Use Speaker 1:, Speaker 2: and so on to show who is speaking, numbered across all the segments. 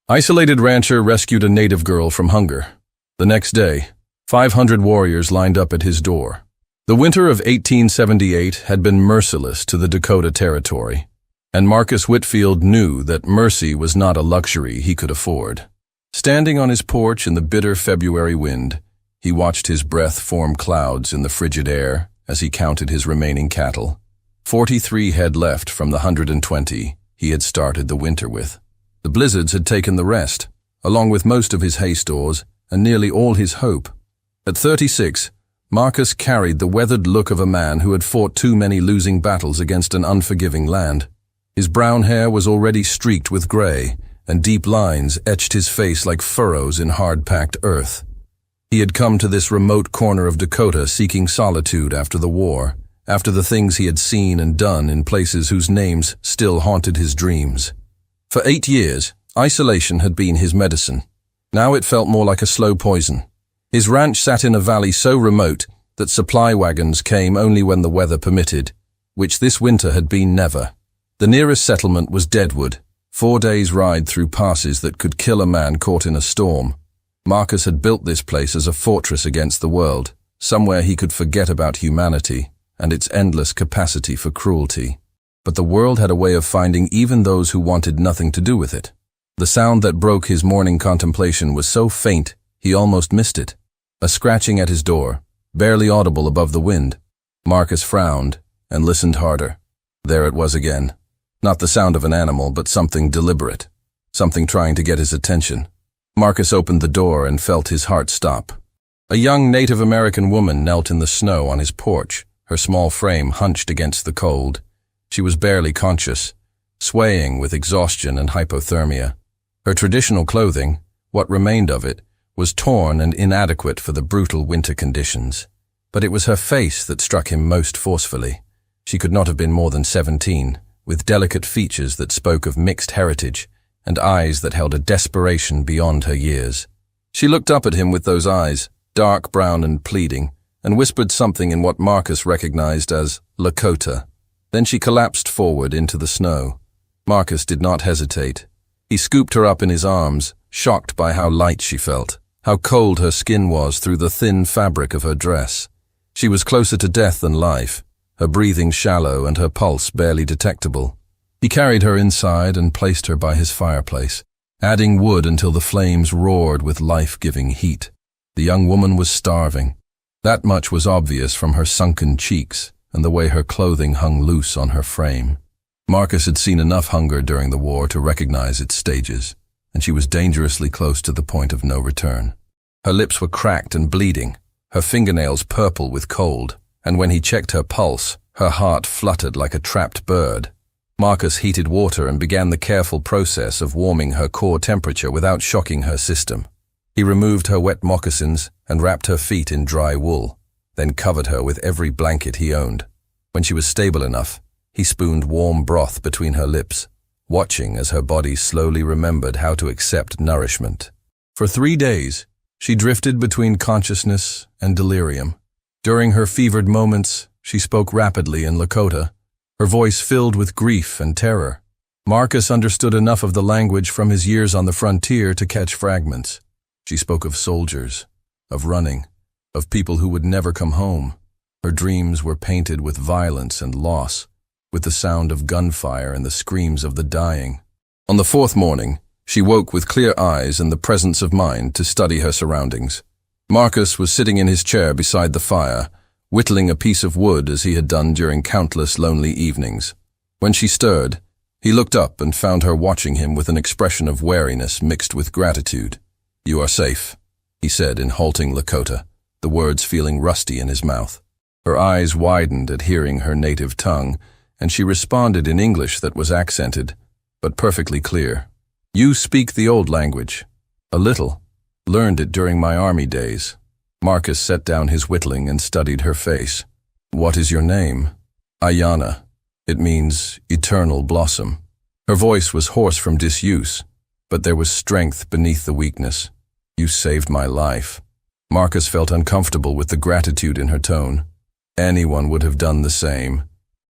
Speaker 1: Isolated rancher rescued a native girl from hunger. The next day, 500 warriors lined up at his door. The winter of 1878 had been merciless to the Dakota Territory, and Marcus Whitfield knew that mercy was not a luxury he could afford. Standing on his porch in the bitter February wind, he watched his breath form clouds in the frigid air as he counted his remaining cattle. 43 head left from the 120 he had started the winter with. The blizzards had taken the rest, along with most of his hay stores and nearly all his hope. At 36, Marcus carried the weathered look of a man who had fought too many losing battles against an unforgiving land. His brown hair was already streaked with gray, and deep lines etched his face like furrows in hard-packed earth. He had come to this remote corner of Dakota seeking solitude after the war, after the things he had seen and done in places whose names still haunted his dreams. For 8 years, isolation had been his medicine. Now it felt more like a slow poison. His ranch sat in a valley so remote that supply wagons came only when the weather permitted, which this winter had been never. The nearest settlement was Deadwood, 4 days' ride through passes that could kill a man caught in a storm. Marcus had built this place as a fortress against the world, somewhere he could forget about humanity and its endless capacity for cruelty. But the world had a way of finding even those who wanted nothing to do with it. The sound that broke his morning contemplation was so faint he almost missed it. A scratching at his door, barely audible above the wind. Marcus frowned and listened harder. There it was again. Not the sound of an animal, but something deliberate, something trying to get his attention. Marcus opened the door and felt his heart stop. A young Native American woman knelt in the snow on his porch, her small frame hunched against the cold. She was barely conscious, swaying with exhaustion and hypothermia. Her traditional clothing, what remained of it, was torn and inadequate for the brutal winter conditions. But it was her face that struck him most forcefully. She could not have been more than 17, with delicate features that spoke of mixed heritage and eyes that held a desperation beyond her years. She looked up at him with those eyes, dark brown and pleading, and whispered something in what Marcus recognized as Lakota. Then she collapsed forward into the snow. Marcus did not hesitate. He scooped her up in his arms, shocked by how light she felt, how cold her skin was through the thin fabric of her dress. She was closer to death than life, her breathing shallow and her pulse barely detectable. He carried her inside and placed her by his fireplace, adding wood until the flames roared with life-giving heat. The young woman was starving. That much was obvious from her sunken cheeks and the way her clothing hung loose on her frame. Marcus had seen enough hunger during the war to recognize its stages, and she was dangerously close to the point of no return. Her lips were cracked and bleeding, her fingernails purple with cold, and when he checked her pulse, her heart fluttered like a trapped bird. Marcus heated water and began the careful process of warming her core temperature without shocking her system. He removed her wet moccasins and wrapped her feet in dry wool, then covered her with every blanket he owned. When she was stable enough, he spooned warm broth between her lips, watching as her body slowly remembered how to accept nourishment. For 3 days, she drifted between consciousness and delirium. During her fevered moments, she spoke rapidly in Lakota, her voice filled with grief and terror. Marcus understood enough of the language from his years on the frontier to catch fragments. She spoke of soldiers, of running, of people who would never come home. Her dreams were painted with violence and loss, with the sound of gunfire and the screams of the dying. On the 4th morning, she woke with clear eyes and the presence of mind to study her surroundings. Marcus was sitting in his chair beside the fire, whittling a piece of wood as he had done during countless lonely evenings. When she stirred, he looked up and found her watching him with an expression of wariness mixed with gratitude. "You are safe," he said in halting Lakota, the words feeling rusty in his mouth. Her eyes widened at hearing her native tongue, and she responded in English that was accented, but perfectly clear. "You speak the old language." "A little. Learned it during my army days." Marcus set down his whittling and studied her face. "What is your name?" "Ayana. It means eternal blossom." Her voice was hoarse from disuse, but there was strength beneath the weakness. "You saved my life." Marcus felt uncomfortable with the gratitude in her tone. Anyone would have done the same.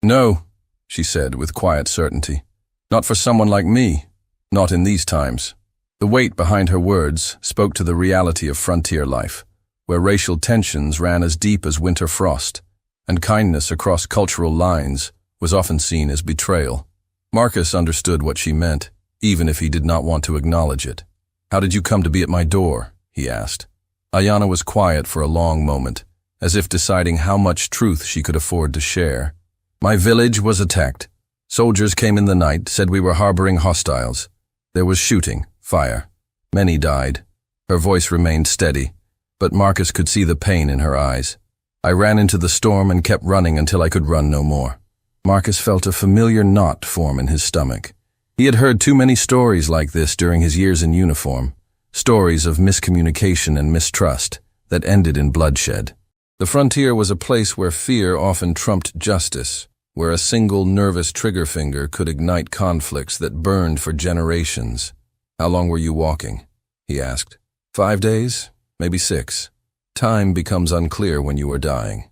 Speaker 1: "No," she said with quiet certainty. "Not for someone like me. Not in these times." The weight behind her words spoke to the reality of frontier life, where racial tensions ran as deep as winter frost, and kindness across cultural lines was often seen as betrayal. Marcus understood what she meant, even if he did not want to acknowledge it. "How did you come to be at my door?" he asked. Ayanna was quiet for a long moment, as if deciding how much truth she could afford to share. "My village was attacked. Soldiers came in the night, said we were harboring hostiles. There was shooting, fire. Many died." Her voice remained steady, but Marcus could see the pain in her eyes. "I ran into the storm and kept running until I could run no more." Marcus felt a familiar knot form in his stomach. He had heard too many stories like this during his years in uniform, stories of miscommunication and mistrust that ended in bloodshed. The frontier was a place where fear often trumped justice, where a single nervous trigger finger could ignite conflicts that burned for generations. "How long were you walking?" he asked. 5 days, maybe 6. Time becomes unclear when you are dying.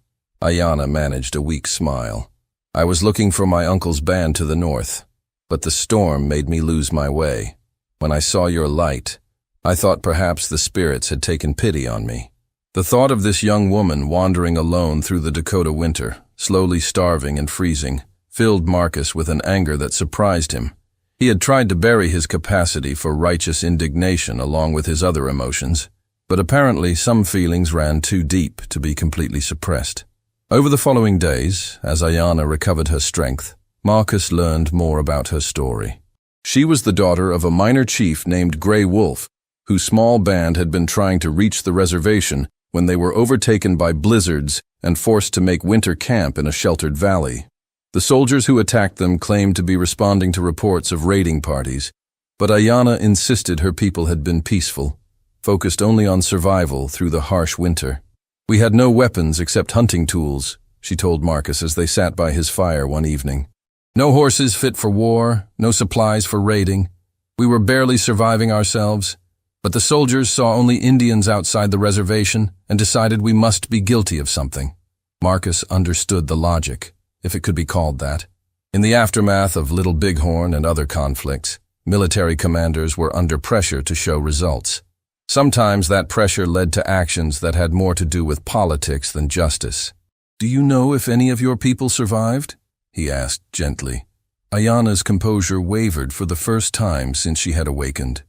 Speaker 1: Ayanna managed a weak smile. "I was looking for my uncle's band to the north, but the storm made me lose my way. When I saw your light, I thought perhaps the spirits had taken pity on me." The thought of this young woman wandering alone through the Dakota winter, slowly starving and freezing, filled Marcus with an anger that surprised him. He had tried to bury his capacity for righteous indignation along with his other emotions, but apparently some feelings ran too deep to be completely suppressed. Over the following days, as Ayanna recovered her strength, Marcus learned more about her story. She was the daughter of a minor chief named Grey Wolf, whose small band had been trying to reach the reservation when they were overtaken by blizzards and forced to make winter camp in a sheltered valley. The soldiers who attacked them claimed to be responding to reports of raiding parties, but Ayanna insisted her people had been peaceful, focused only on survival through the harsh winter. "We had no weapons except hunting tools," she told Marcus as they sat by his fire one evening. "No horses fit for war, no supplies for raiding. We were barely surviving ourselves. But the soldiers saw only Indians outside the reservation and decided we must be guilty of something." Marcus understood the logic, if it could be called that. In the aftermath of Little Bighorn and other conflicts, military commanders were under pressure to show results. Sometimes that pressure led to actions that had more to do with politics than justice. "Do you know if any of your people survived?" he asked gently. Ayanna's composure wavered for the first time since she had awakened.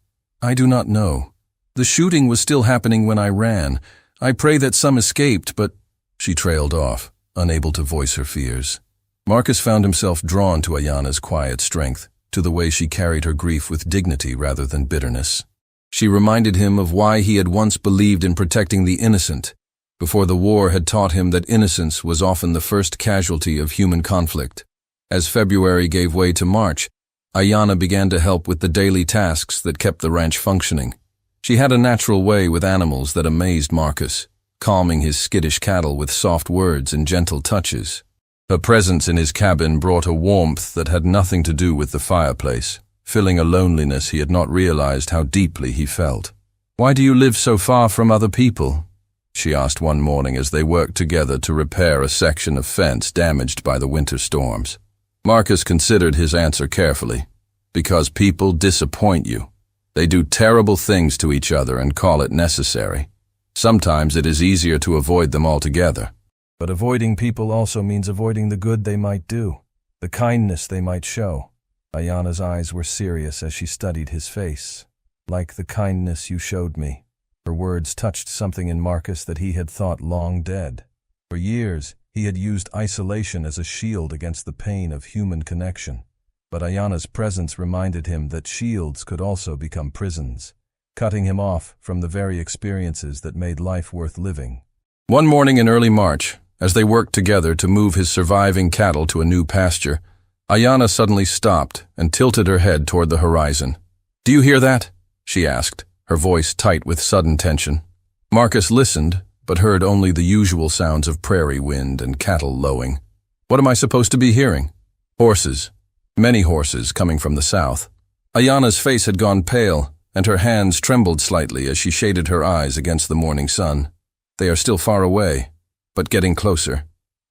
Speaker 1: "I do not know. The shooting was still happening when I ran. I pray that some escaped, but—" She trailed off, unable to voice her fears. Marcus found himself drawn to Ayanna's quiet strength, to the way she carried her grief with dignity rather than bitterness. She reminded him of why he had once believed in protecting the innocent, before the war had taught him that innocence was often the first casualty of human conflict. As February gave way to March, Ayanna began to help with the daily tasks that kept the ranch functioning. She had a natural way with animals that amazed Marcus, calming his skittish cattle with soft words and gentle touches. Her presence in his cabin brought a warmth that had nothing to do with the fireplace, filling a loneliness he had not realized how deeply he felt. "Why do you live so far from other people?" she asked one morning as they worked together to repair a section of fence damaged by the winter storms. Marcus considered his answer carefully. "Because people disappoint you. They do terrible things to each other and call it necessary. Sometimes it is easier to avoid them altogether." "But avoiding people also means avoiding the good they might do, the kindness they might show." Ayanna's eyes were serious as she studied his face. "Like the kindness you showed me." Her words touched something in Marcus that he had thought long dead. For years, he had used isolation as a shield against the pain of human connection. But Ayanna's presence reminded him that shields could also become prisons, cutting him off from the very experiences that made life worth living. One morning in early March, as they worked together to move his surviving cattle to a new pasture, Ayanna suddenly stopped and tilted her head toward the horizon. "Do you hear that?" she asked, her voice tight with sudden tension. Marcus listened, but heard only the usual sounds of prairie wind and cattle lowing. "What am I supposed to be hearing?" "Horses. Many horses coming from the south." Ayanna's face had gone pale, and her hands trembled slightly as she shaded her eyes against the morning sun. "They are still far away, but getting closer."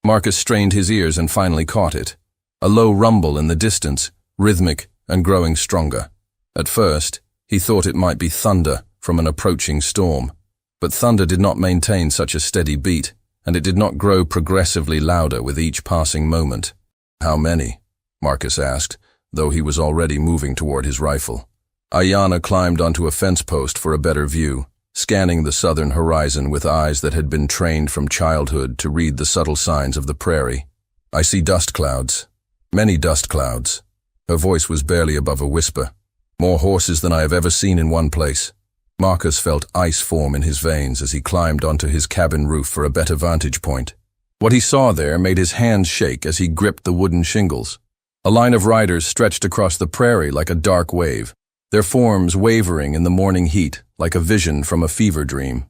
Speaker 1: Marcus strained his ears and finally caught it. A low rumble in the distance, rhythmic and growing stronger. At first, He thought it might be thunder from an approaching storm. But thunder did not maintain such a steady beat, and it did not grow progressively louder with each passing moment. "How many?" Marcus asked, though he was already moving toward his rifle. Ayanna climbed onto a fence post for a better view, scanning the southern horizon with eyes that had been trained from childhood to read the subtle signs of the prairie. "I see dust clouds. Many dust clouds." Her voice was barely above a whisper. "More horses than I have ever seen in one place." Marcus felt ice form in his veins as he climbed onto his cabin roof for a better vantage point. What he saw there made his hands shake as he gripped the wooden shingles. A line of riders stretched across the prairie like a dark wave, their forms wavering in the morning heat like a vision from a fever dream.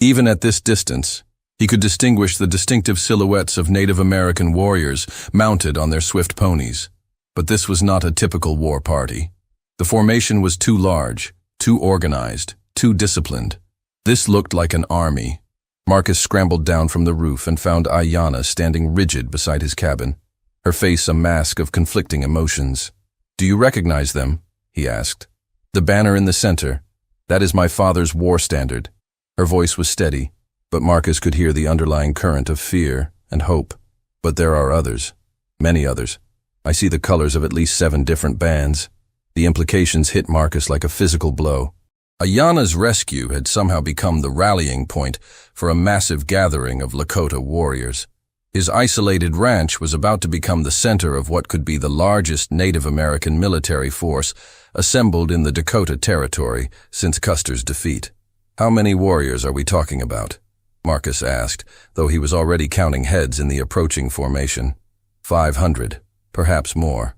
Speaker 1: Even at this distance, he could distinguish the distinctive silhouettes of Native American warriors mounted on their swift ponies. But this was not a typical war party. The formation was too large, too organized, too disciplined. This looked like an army. Marcus scrambled down from the roof and found Ayanna standing rigid beside his cabin, her face a mask of conflicting emotions. "Do you recognize them?" he asked. "The banner in the center, that is my father's war standard." Her voice was steady, but Marcus could hear the underlying current of fear and hope. "But there are others, many others. I see the colors of at least 7 different bands." The implications hit Marcus like a physical blow. Ayanna's rescue had somehow become the rallying point for a massive gathering of Lakota warriors. His isolated ranch was about to become the center of what could be the largest Native American military force assembled in the Dakota Territory since Custer's defeat. "How many warriors are we talking about?" Marcus asked, though he was already counting heads in the approaching formation. 500, perhaps more.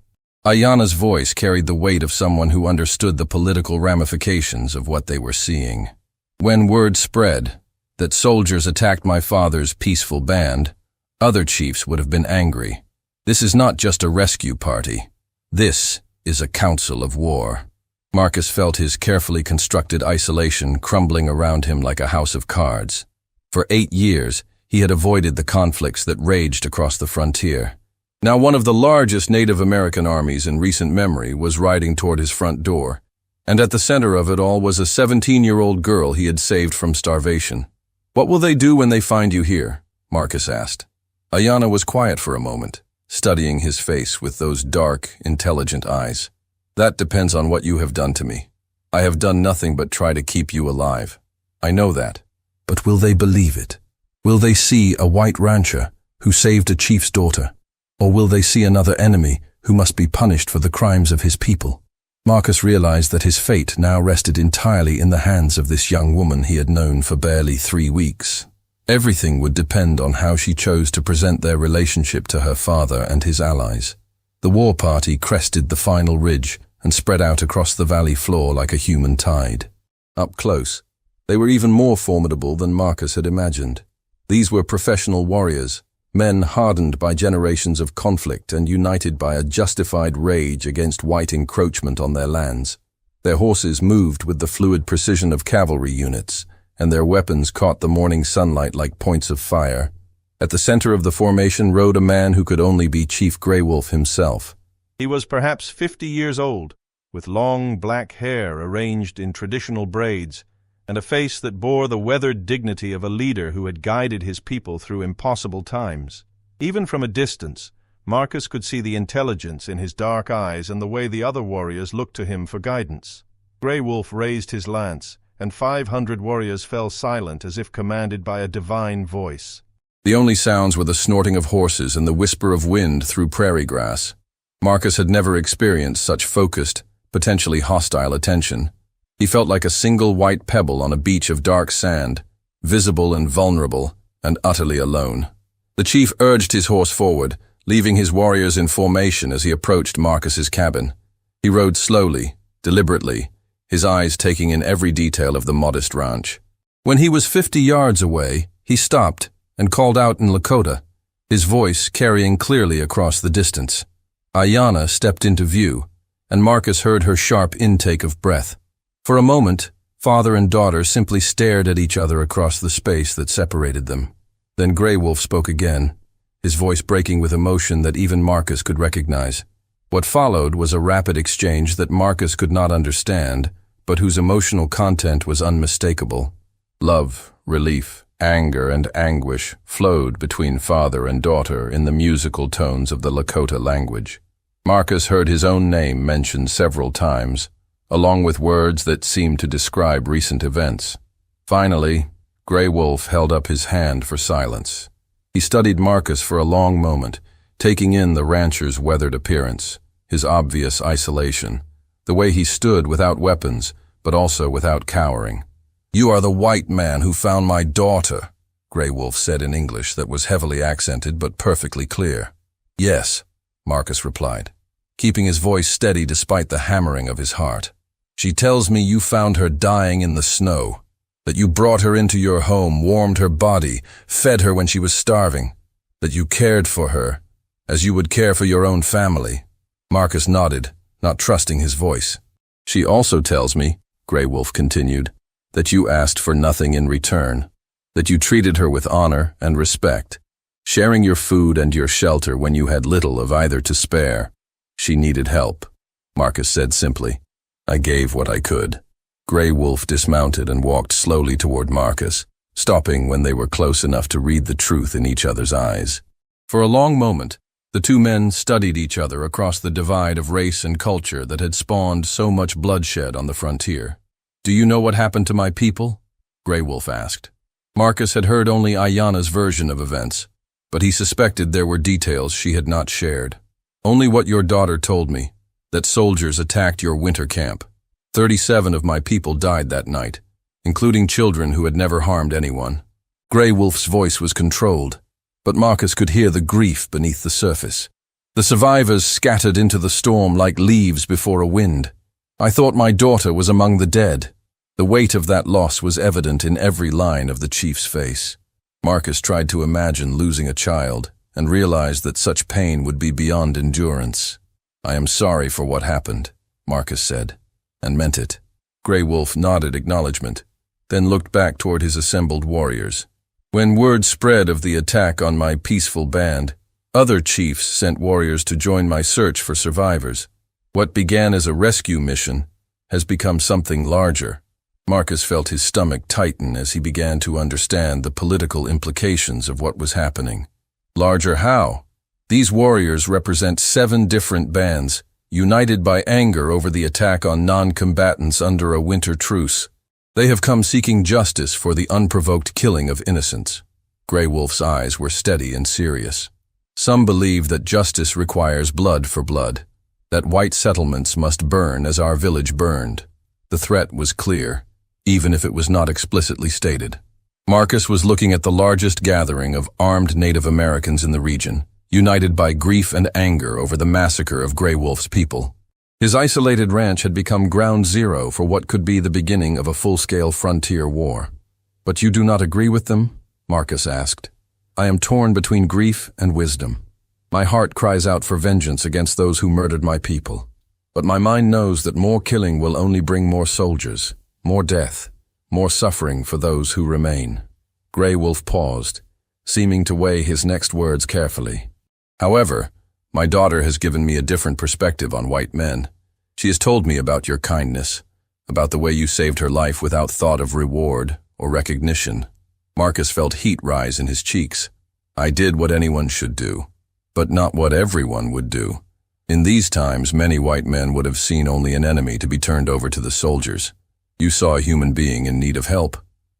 Speaker 1: Ayanna's voice carried the weight of someone who understood the political ramifications of what they were seeing. "When word spread that soldiers attacked my father's peaceful band, other chiefs would have been angry. This is not just a rescue party. This is a council of war." Marcus felt his carefully constructed isolation crumbling around him like a house of cards. For 8 years, he had avoided the conflicts that raged across the frontier. Now one of the largest Native American armies in recent memory was riding toward his front door, and at the center of it all was a 17-year-old girl he had saved from starvation. "What will they do when they find you here?" Marcus asked. Ayanna was quiet for a moment, studying his face with those dark, intelligent eyes. "That depends on what you have done to me. I have done nothing but try to keep you alive. I know that. But will they believe it? Will they see a white rancher who saved a chief's daughter? Or will they see another enemy who must be punished for the crimes of his people?" Marcus realized that his fate now rested entirely in the hands of this young woman he had known for barely 3 weeks. Everything would depend on how she chose to present their relationship to her father and his allies. The war party crested the final ridge and spread out across the valley floor like a human tide. Up close, they were even more formidable than Marcus had imagined. These were professional warriors, men hardened by generations of conflict and united by a justified rage against white encroachment on their lands. Their horses moved with the fluid precision of cavalry units, and their weapons caught the morning sunlight like points of fire. At the center of the formation rode a man who could only be Chief Grey Wolf himself.
Speaker 2: He was perhaps 50 years old, with long black hair arranged in traditional braids, and a face that bore the weathered dignity of a leader who had guided his people through impossible times. Even from a distance, Marcus could see the intelligence in his dark eyes and the way the other warriors looked to him for guidance. Grey Wolf raised his lance, and 500 warriors fell silent as if commanded by a divine voice.
Speaker 1: The only sounds were the snorting of horses and the whisper of wind through prairie grass. Marcus had never experienced such focused, potentially hostile attention. He felt like a single white pebble on a beach of dark sand, visible and vulnerable, and utterly alone. The chief urged his horse forward, leaving his warriors in formation as he approached Marcus's cabin. He rode slowly, deliberately, his eyes taking in every detail of the modest ranch. When he was 50 yards away, he stopped and called out in Lakota, his voice carrying clearly across the distance. Ayanna stepped into view, and Marcus heard her sharp intake of breath. For a moment, father and daughter simply stared at each other across the space that separated them. Then Grey Wolf spoke again, his voice breaking with emotion that even Marcus could recognize. What followed was a rapid exchange that Marcus could not understand, but whose emotional content was unmistakable. Love, relief, anger, and anguish flowed between father and daughter in the musical tones of the Lakota language. Marcus heard his own name mentioned several times, along with words that seemed to describe recent events. Finally, Grey Wolf held up his hand for silence. He studied Marcus for a long moment, taking in the rancher's weathered appearance, his obvious isolation, the way he stood without weapons, but also without cowering. "You are the white man who found my daughter," Grey Wolf said in English that was heavily accented but perfectly clear. "Yes," Marcus replied, keeping his voice steady despite the hammering of his heart. "She tells me you found her dying in the snow, that you brought her into your home, warmed her body, fed her when she was starving, that you cared for her, as you would care for your own family." Marcus nodded, not trusting his voice. "She also tells me," Grey Wolf continued, "that you asked for nothing in return, that you treated her with honor and respect, sharing your food and your shelter when you had little of either to spare. She needed help," Marcus said simply. "I gave what I could." Grey Wolf dismounted and walked slowly toward Marcus, stopping when they were close enough to read the truth in each other's eyes. For a long moment, the two men studied each other across the divide of race and culture that had spawned so much bloodshed on the frontier. "Do you know what happened to my people?" Grey Wolf asked. Marcus had heard only Ayanna's version of events, but he suspected there were details she had not shared. "Only what your daughter told me, that soldiers attacked your winter camp. 37 of my people died that night, including children who had never harmed anyone." Grey Wolf's voice was controlled, but Marcus could hear the grief beneath the surface. "The survivors scattered into the storm like leaves before a wind. I thought my daughter was among the dead." The weight of that loss was evident in every line of the chief's face. Marcus tried to imagine losing a child and realized that such pain would be beyond endurance. "I am sorry for what happened," Marcus said, and meant it. Grey Wolf nodded acknowledgement, then looked back toward his assembled warriors. "When word spread of the attack on my peaceful band, other chiefs sent warriors to join my search for survivors. What began as a rescue mission has become something larger." Marcus felt his stomach tighten as he began to understand the political implications of what was happening. Larger how? These warriors represent 7 different bands, united by anger over the attack on non-combatants under a winter truce. They have come seeking justice for the unprovoked killing of innocents. Grey Wolf's eyes were steady and serious. "Some believe that justice requires blood for blood, that white settlements must burn as our village burned." The threat was clear, even if it was not explicitly stated. Marcus was looking at the largest gathering of armed Native Americans in the region, united by grief and anger over the massacre of Grey Wolf's people. His isolated ranch had become ground zero for what could be the beginning of a full-scale frontier war. "But you do not agree with them?" Marcus asked. "I am torn between grief and wisdom. My heart cries out for vengeance against those who murdered my people. But my mind knows that more killing will only bring more soldiers, more death, more suffering for those who remain." Grey Wolf paused, seeming to weigh his next words carefully. "However, my daughter has given me a different perspective on white men. She has told me about your kindness, about the way you saved her life without thought of reward or recognition." Marcus felt heat rise in his cheeks. "I did what anyone should do, but not what everyone would do. In these times, many white men would have seen only an enemy to be turned over to the soldiers. You saw a human being in need of help."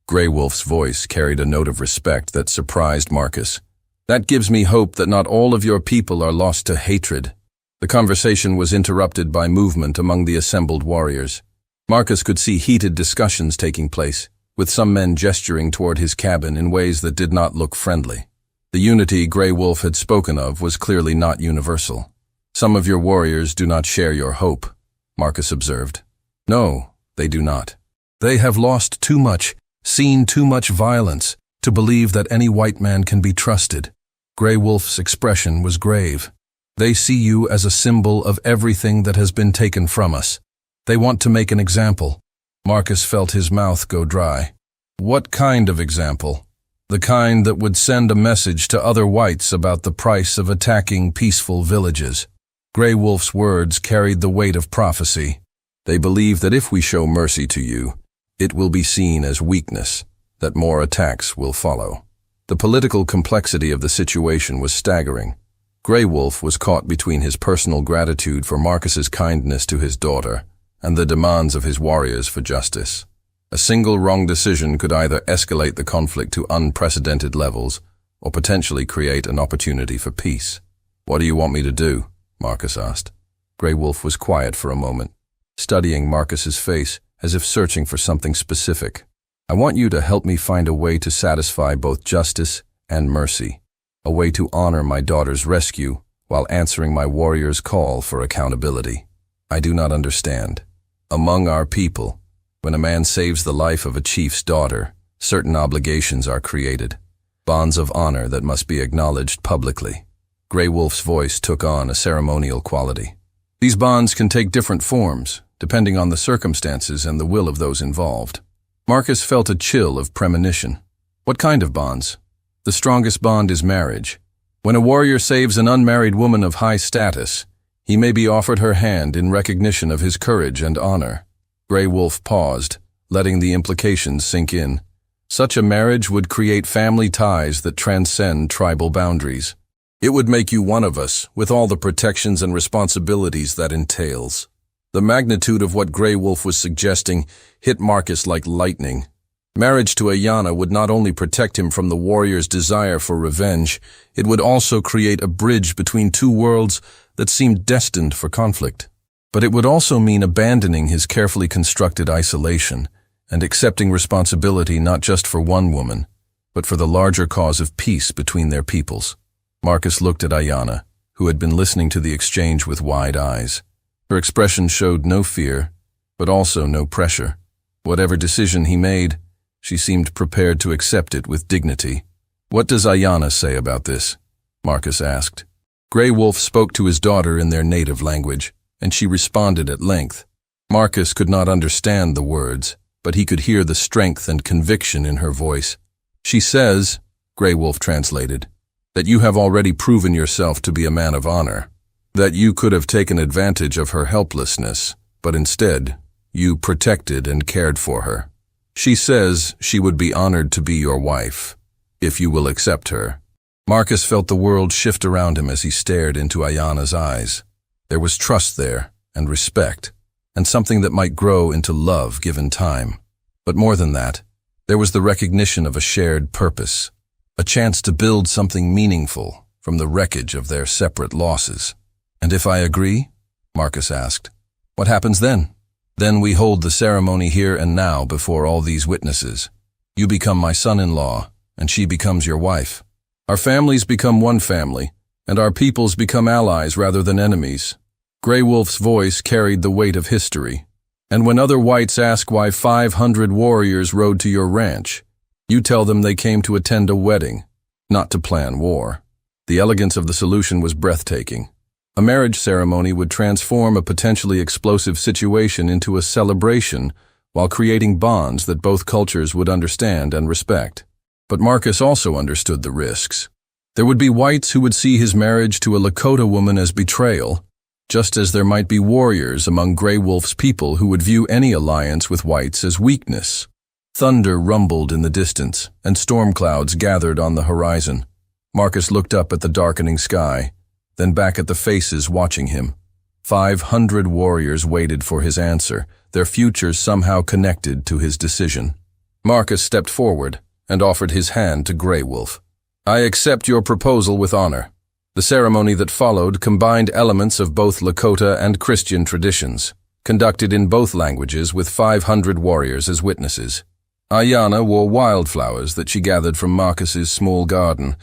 Speaker 1: Grey Wolf's voice carried a note of respect that surprised Marcus. "That gives me hope that not all of your people are lost to hatred." The conversation was interrupted by movement among the assembled warriors. Marcus could see heated discussions taking place, with some men gesturing toward his cabin in ways that did not look friendly. The unity Grey Wolf had spoken of was clearly not universal. "Some of your warriors do not share your hope," Marcus observed. "No, they do not. They have lost too much, seen too much violence, to believe that any white man can be trusted." Grey Wolf's expression was grave. "They see you as a symbol of everything that has been taken from us. They want to make an example." Marcus felt his mouth go dry. "What kind of example?" "The kind that would send a message to other whites about the price of attacking peaceful villages." Grey Wolf's words carried the weight of prophecy. They believe that if we show mercy to you, it will be seen as weakness, that more attacks will follow. The political complexity of the situation was staggering. Grey Wolf was caught between his personal gratitude for Marcus's kindness to his daughter and the demands of his warriors for justice. A single wrong decision could either escalate the conflict to unprecedented levels or potentially create an opportunity for peace. "What do you want me to do?" Marcus asked. Grey Wolf was quiet for a moment, studying Marcus's face as if searching for something specific. "I want you to help me find a way to satisfy both justice and mercy, a way to honor my daughter's rescue while answering my warrior's call for accountability. I do not understand. Among our people, when a man saves the life of a chief's daughter, certain obligations are created, bonds of honor that must be acknowledged publicly." Grey Wolf's voice took on a ceremonial quality. "These bonds can take different forms, depending on the circumstances and the will of those involved." Marcus felt a chill of premonition. "What kind of bonds?" "The strongest bond is marriage. When a warrior saves an unmarried woman of high status, he may be offered her hand in recognition of his courage and honor." Grey Wolf paused, letting the implications sink in. Such a marriage would create family ties that transcend tribal boundaries. It would make you one of us, with all the protections and responsibilities that entails. The magnitude of what Grey Wolf was suggesting hit Marcus like lightning. Marriage to Ayanna would not only protect him from the warrior's desire for revenge, it would also create a bridge between two worlds that seemed destined for conflict. But it would also mean abandoning his carefully constructed isolation and accepting responsibility not just for one woman, but for the larger cause of peace between their peoples. Marcus looked at Ayanna, who had been listening to the exchange with wide eyes. Her expression showed no fear, but also no pressure. Whatever decision he made, she seemed prepared to accept it with dignity. "What does Ayanna say about this?" Marcus asked. Grey Wolf spoke to his daughter in their native language, and she responded at length. Marcus could not understand the words, but he could hear the strength and conviction in her voice. "She says," Grey Wolf translated, "that you have already proven yourself to be a man of honor, that you could have taken advantage of her helplessness, but instead, you protected and cared for her. She says she would be honored to be your wife, if you will accept her." Marcus felt the world shift around him as he stared into Ayanna's eyes. There was trust there, and respect, and something that might grow into love given time. But more than that, there was the recognition of a shared purpose, a chance to build something meaningful from the wreckage of their separate losses. "And if I agree?" Marcus asked. "What happens then?" "Then we hold the ceremony here and now before all these witnesses. You become my son-in-law, and she becomes your wife. Our families become one family, and our peoples become allies rather than enemies." Grey Wolf's voice carried the weight of history. "And when other whites ask why 500 warriors rode to your ranch, you tell them they came to attend a wedding, not to plan war." The elegance of the solution was breathtaking. A marriage ceremony would transform a potentially explosive situation into a celebration while creating bonds that both cultures would understand and respect. But Marcus also understood the risks. There would be whites who would see his marriage to a Lakota woman as betrayal, just as there might be warriors among Grey Wolf's people who would view any alliance with whites as weakness. Thunder rumbled in the distance, and storm clouds gathered on the horizon. Marcus looked up at the darkening sky, then back at the faces watching him. 500 warriors waited for his answer, their futures somehow connected to his decision. Marcus stepped forward and offered his hand to Grey Wolf. "I accept your proposal with honor." The ceremony that followed combined elements of both Lakota and Christian traditions, conducted in both languages with 500 warriors as witnesses. Ayanna wore wildflowers that she gathered from Marcus's small garden,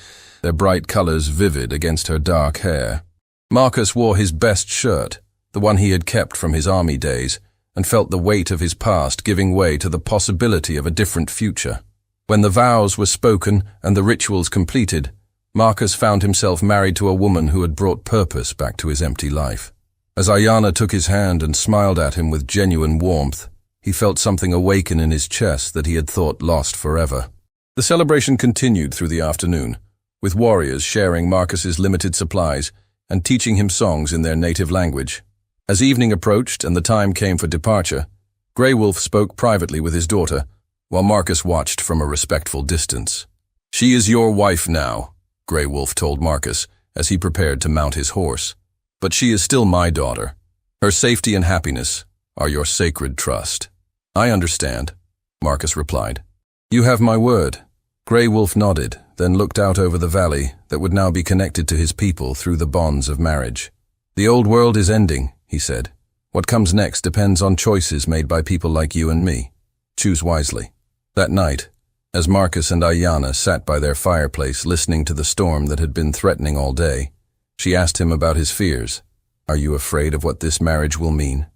Speaker 1: their bright colors vivid against her dark hair. Marcus wore his best shirt, the one he had kept from his army days, and felt the weight of his past giving way to the possibility of a different future. When the vows were spoken and the rituals completed, Marcus found himself married to a woman who had brought purpose back to his empty life. As Ayanna took his hand and smiled at him with genuine warmth, he felt something awaken in his chest that he had thought lost forever. The celebration continued through the afternoon, with warriors sharing Marcus's limited supplies and teaching him songs in their native language. As evening approached and the time came for departure, Grey Wolf spoke privately with his daughter, while Marcus watched from a respectful distance. "She is your wife now," Grey Wolf told Marcus as he prepared to mount his horse. "But she is still my daughter. Her safety and happiness are your sacred trust." "I understand," Marcus replied. "You have my word." Grey Wolf nodded, then looked out over the valley that would now be connected to his people through the bonds of marriage. "The old world is ending," he said. "What comes next depends on choices made by people like you and me. Choose wisely." That night, as Marcus and Ayanna sat by their fireplace listening to the storm that had been threatening all day, she asked him about his fears. "Are you afraid of what this marriage will mean?"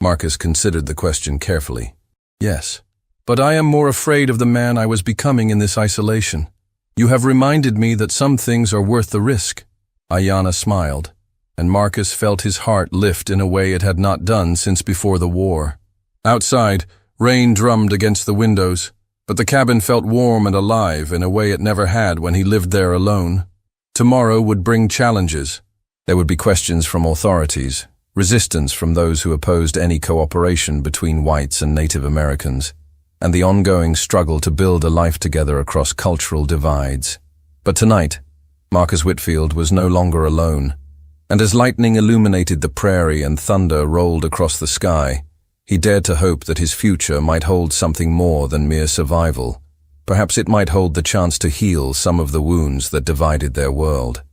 Speaker 1: Marcus considered the question carefully. "Yes, but I am more afraid of the man I was becoming in this isolation. You have reminded me that some things are worth the risk." Ayanna smiled, and Marcus felt his heart lift in a way it had not done since before the war. Outside, rain drummed against the windows, but the cabin felt warm and alive in a way it never had when he lived there alone. Tomorrow would bring challenges. There would be questions from authorities, resistance from those who opposed any cooperation between whites and Native Americans, and the ongoing struggle to build a life together across cultural divides. But tonight, Marcus Whitfield was no longer alone, and as lightning illuminated the prairie and thunder rolled across the sky, he dared to hope that his future might hold something more than mere survival. Perhaps it might hold the chance to heal some of the wounds that divided their world.